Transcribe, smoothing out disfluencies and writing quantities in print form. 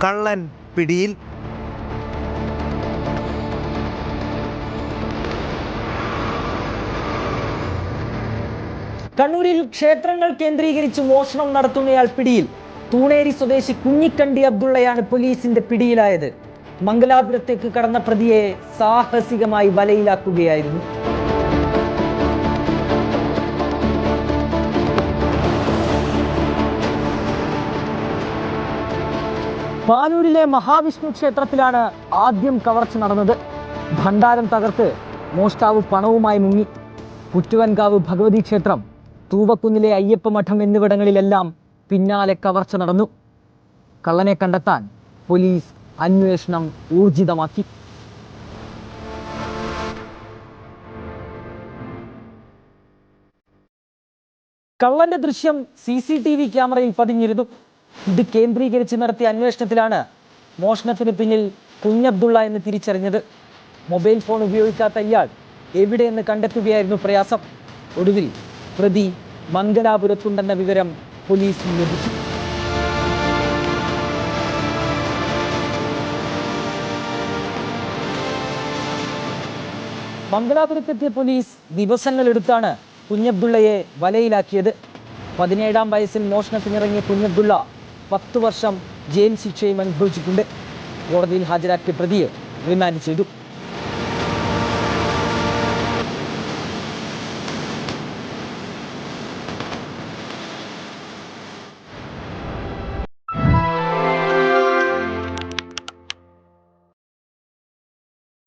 കള്ളൻ പിടിയിൽ. കണ്ണൂരിൽ ക്ഷേത്രങ്ങൾ കേന്ദ്രീകരിച്ച് മോഷണം നടത്തുന്നയാൾ പിടിയിൽ. തൂണേരി സ്വദേശി കുഞ്ഞിക്കണ്ടി അബ്ദുള്ളയാണ് പോലീസിന്റെ പിടിയിലായത്. മംഗലാപുരത്തേക്ക് കടന്ന പ്രതിയെ സാഹസികമായി വലയിലാക്കുകയായിരുന്നു. പാനൂരിലെ മഹാവിഷ്ണു ക്ഷേത്രത്തിലാണ് ആദ്യം കവർച്ച നടന്നത്. ഭണ്ഡാരം തകർത്ത് മോഷ്ടാവ് പണവുമായി മുങ്ങി. പുറ്റുവൻകാവ് ഭഗവതി ക്ഷേത്രം, തൂവക്കുന്നിലെ അയ്യപ്പ മഠം എന്നിവിടങ്ങളിലെല്ലാം പിന്നാലെ കവർച്ച നടന്നു. കള്ളനെ കണ്ടെത്താൻ പോലീസ് അന്വേഷണം ഊർജിതമാക്കി. കള്ളന്റെ ദൃശ്യം CCTV ക്യാമറയിൽ പതിഞ്ഞിരുന്നു. ഇത് കേന്ദ്രീകരിച്ച് നടത്തിയ അന്വേഷണത്തിലാണ് മോഷണത്തിന് പിന്നിൽ കുഞ്ഞബ്ദുള്ള എന്ന് തിരിച്ചറിഞ്ഞത്. മൊബൈൽ ഫോൺ ഉപയോഗിക്കാത്ത ഇയാൾ എവിടെയെന്ന് കണ്ടെത്തുകയായിരുന്നു പ്രയാസം. ഒടുവിൽ പ്രതി മംഗലാപുരത്തുണ്ടെന്ന വിവരം പോലീസിന് ലഭിച്ചു. മംഗലാപുരത്തെത്തിയ പോലീസ് ദിവസങ്ങളെടുത്താണ് കുഞ്ഞബ്ദുള്ളയെ വലയിലാക്കിയത്. 17-ാം വയസ്സിൽ മോഷണത്തിനിറങ്ങിയ കുഞ്ഞബ്ദുള്ള 10 വർഷം ജയിൽ ശിക്ഷയും അനുഭവിച്ചിട്ടുണ്ട്. കോടതിയിൽ ഹാജരാക്കിയ പ്രതിയെ റിമാൻഡ് ചെയ്തു.